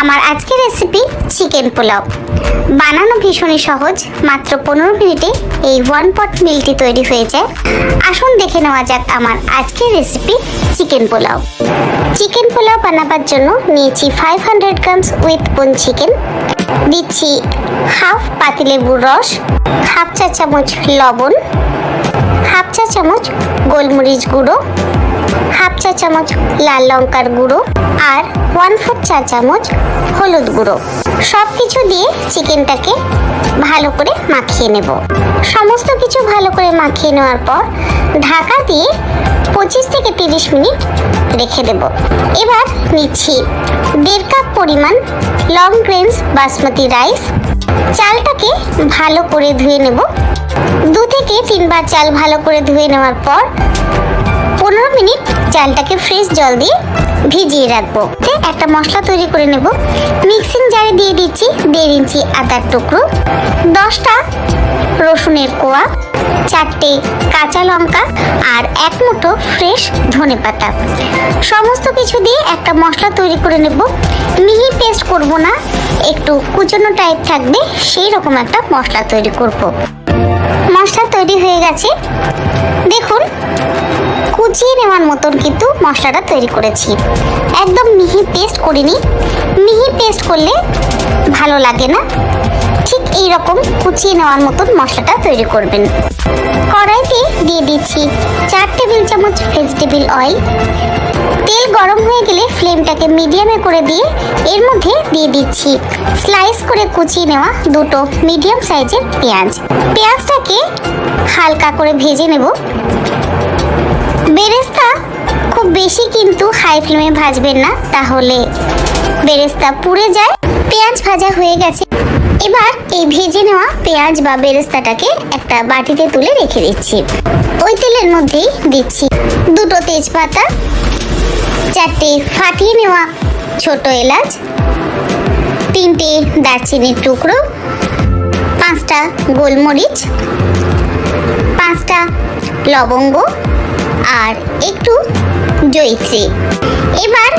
আমার আজকের recipe chicken pulao. বানানো ভীষণই সহজ, মাত্র 15 মিনিটে এই ওয়ান পট মিলটি তৈরি হয়ে যায়। আসুন দেখে নেওয়া যাক আমার আজকের recipe chicken pulao. Chicken pulao বানাবার জন্য নিয়েছি 500 গ্রামস উইথ বোন চিকেন, দিচ্ছি হাফ পাতিলেবুর রস, হাফ চা চামচ লবণ, হাফ চা চামচ গোলমরিচ গুঁড়ো, হাফ চা চামচ লাল লঙ্কার গুঁড়ো আর 1/4 চা চামচ হলুদ গুঁড়ো। সব কিছু দিয়ে চিকেনটাকে ভালো করে মাখিয়ে নেব। সমস্ত কিছু ভালো করে মাখিয়ে নেওয়ার পর ঢাকা দিয়ে 25 থেকে 30 মিনিট রেখে দেব। এবার নিচ্ছি 1.5 কাপ পরিমাণ লং গ্রেনস বাসমতি রাইস। চালটাকে ভালো করে ধুয়ে নেব। 2 থেকে 3 বার চাল ভালো করে ধুয়ে নেওয়ার পর 15 মিনিট চালটাকে ফ্রেশ জল দিয়ে ভিজিয়ে রাখবো। একটা মশলা তৈরি করে নেব। মিক্সিং জারে দিয়ে দিচ্ছি 1.5 ইঞ্চি আদার টুকরো, 10টা রসুনের কোয়া, 4টে কাঁচা লঙ্কা আর 1 মুঠো ফ্রেশ ধনেপাতা। সমস্ত কিছু দিয়ে একটা মশলা তৈরি করে নেব। মিহি পেস্ট করব না, একটু কুচনো টাইপ থাকবে, সেই রকম একটা মশলা তৈরি করব। মশলা তৈরি হয়ে গেছে, দেখুন কুচিয়ে নেওয়ার মতন কিন্তু মশলাটা তৈরি করেছি। একদম মিহি পেস্ট করিনি, মিহি পেস্ট করলে ভালো লাগে না। ঠিক এই রকম কুচিয়ে নেওয়ার মতন মশলাটা তৈরি করবেন। কড়াইতে দিয়ে দিচ্ছি 4 টেবিল চামচ ভেজিটেবল অয়েল। তেল গরম হয়ে গেলে ফ্লেমটাকে মিডিয়ামে করে দিয়ে এর মধ্যে দিয়ে দিচ্ছি স্লাইস করে কুচিয়ে নেওয়া 2টো মিডিয়াম সাইজের পেঁয়াজ। পেঁয়াজটাকে হালকা করে ভেজে নেব। বেরেস্তা খুব বেশি কিন্তু হাই ফ্লেমে ভাজবেন না, তাহলে বেরেস্তা পুড়ে যায়। পেঁয়াজ ভাজা হয়ে গেছে, এবার এই ভেজে নেওয়া পেঁয়াজ বা বেরেস্তাটাকে একটা বাটিতে তুলে রেখে দিচ্ছি। ওই তেলের মধ্যেই দিচ্ছি 2টো তেজপাতা, 4টে ফাটিয়ে নেওয়া ছোট এলাচ, 3টে দারচিনির টুকরো, 5টা গোলমরিচ, 5টা লবঙ্গ আর একটু জয়িত্রী। এবার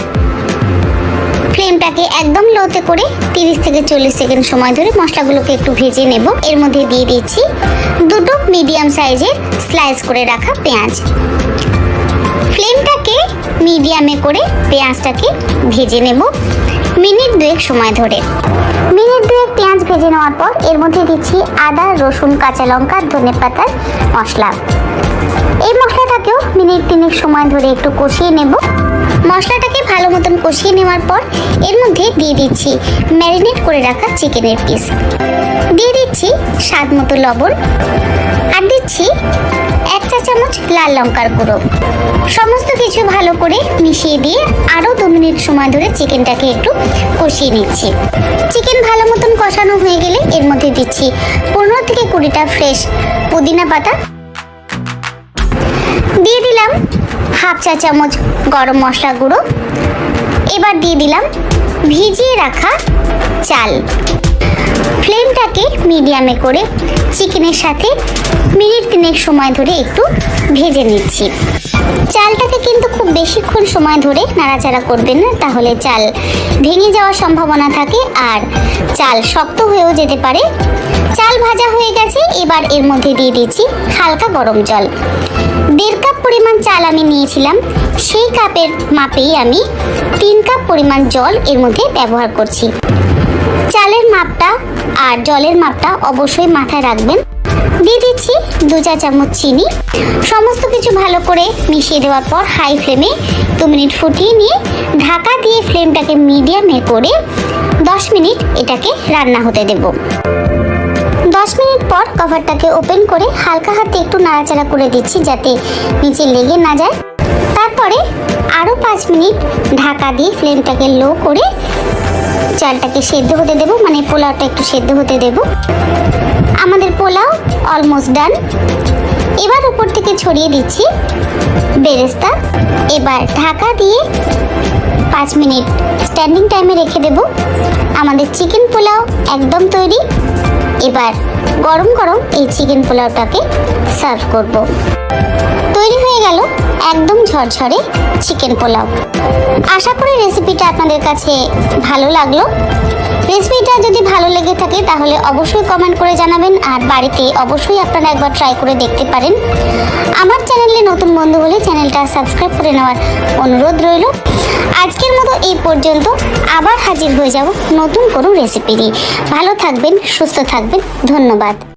ফ্লেমটাকে একদম লোতে করে 30 থেকে 40 সেকেন্ড সময় ধরে মশলাগুলোকে একটু ভেজে নেব। এর মধ্যে দিয়ে দিচ্ছি 2টো মিডিয়াম সাইজের স্লাইস করে রাখা পেঁয়াজ। ফ্লেমটাকে মিডিয়ামে করে পেঁয়াজটাকে ভেজে নেব মিনিট 2 সময় ধরে। মিনিট 2 পেঁয়াজ ভেজে নেওয়ার পর এর মধ্যে দিচ্ছি আদা, রসুন, কাঁচা লঙ্কা, ধনেপাতার মশলা। এই মশলাটাকেও মিনিট 3 সময় ধরে একটু কষিয়ে নেব। মশলাটাকে ভালো মতন কষিয়ে নেওয়ার পর এর মধ্যে দিয়ে দিচ্ছি ম্যারিনেট করে রাখা চিকেনের পিস, দিয়ে দিচ্ছি স্বাদ মতো লবণ আর দিচ্ছি 1 চা চামচ লাল লঙ্কার গুঁড়ো। সমস্ত কিছু ভালো করে মিশিয়ে দিয়ে আরও 2 মিনিট সময় ধরে চিকেনটাকে একটু কষিয়ে নিচ্ছি। চিকেন ভালো মতন কষানো হয়ে গেলে এর মধ্যে দিচ্ছি 15 থেকে 20টা ফ্রেশ পুদিনা পাতা, দিয়ে দিলাম হাফ চা চামচ গরম মশলা গুঁড়ো। এবার দিয়ে দিলাম ভিজিয়ে রাখা চাল। ফ্লেমটাকে মিডিয়ামে করে চিকেনের সাথে মিনিট 3 সময় ধরে একটু ভেজে নিচ্ছি। চালটাকে কিন্তু খুব বেশিক্ষণ সময় ধরে নাড়াচাড়া করবেন না, তাহলে চাল ভেঙে যাওয়ার সম্ভাবনা থাকে আর চাল শক্ত হয়েও যেতে পারে। চাল ভাজা হয়ে গেছে, এবার এর মধ্যে দিয়ে দিচ্ছি হালকা গরম জল। 1.5 কাপ পরিমাণ চাল আমি নিয়েছিলাম, সেই কাপের মাপেই আমি 3 কাপ পরিমাণ জল এর মধ্যে ব্যবহার করছি। চালের মাপটা আর জলের মাপটা অবশ্যই মাথায় রাখবেন। দিয়ে দিচ্ছি 2 চা চামচ চিনি। সমস্ত কিছু ভালো করে মিশিয়ে দেওয়ার পর হাই ফ্লেমে 2 মিনিট ফুটিয়ে নিয়ে ঢাকা দিয়ে ফ্লেমটাকে মিডিয়ামে করে 10 মিনিট এটাকে রান্না হতে দেব। 10 মিনিট পর কভারটাকে ওপেন করে হালকা হাতে একটু নাড়াচাড়া করে দিচ্ছি যাতে নিচে লেগে না যায়। তারপরে আরও 5 মিনিট ঢাকা দিয়ে ফ্লেমটাকে লো করে চালটাকে সেদ্ধ হতে দেব, মানে পোলাওটা একটু সেদ্ধ হতে দেব। আমাদের পোলাও অলমোস্ট ডান। এবার উপর থেকে ছড়িয়ে দিচ্ছি বেরেস্তা। এবার ঢাকা দিয়ে 5 মিনিট স্ট্যান্ডিং টাইমে রেখে দেব। আমাদের চিকেন পোলাও একদম তৈরি। এবার গরম গরম এই চিকেন পোলাওটাকে সার্ভ করব। তৈরি হয়ে গেল একদম ঝরঝরে চিকেন পোলাও। আশা করি রেসিপিটা আপনাদের আপনাদের কাছে ভালো লাগলো। রেসিপিটা যদি ভালো লেগে থাকে তাহলে অবশ্যই কমেন্ট করে জানাবেন, আর বাড়িতে অবশ্যই আপনারা একবার ট্রাই করে দেখতে পারেন। আমার চ্যানেলে নতুন বন্ধু হলে চ্যানেলটা সাবস্ক্রাইব করে নেওয়ার অনুরোধ রইল। আজকের মতো এই পর্যন্ত, আবার হাজির হয়ে যাব নতুন কোনো রেসিপি নিয়ে। ভালো থাকবেন, সুস্থ থাকবেন, ধন্যবাদ।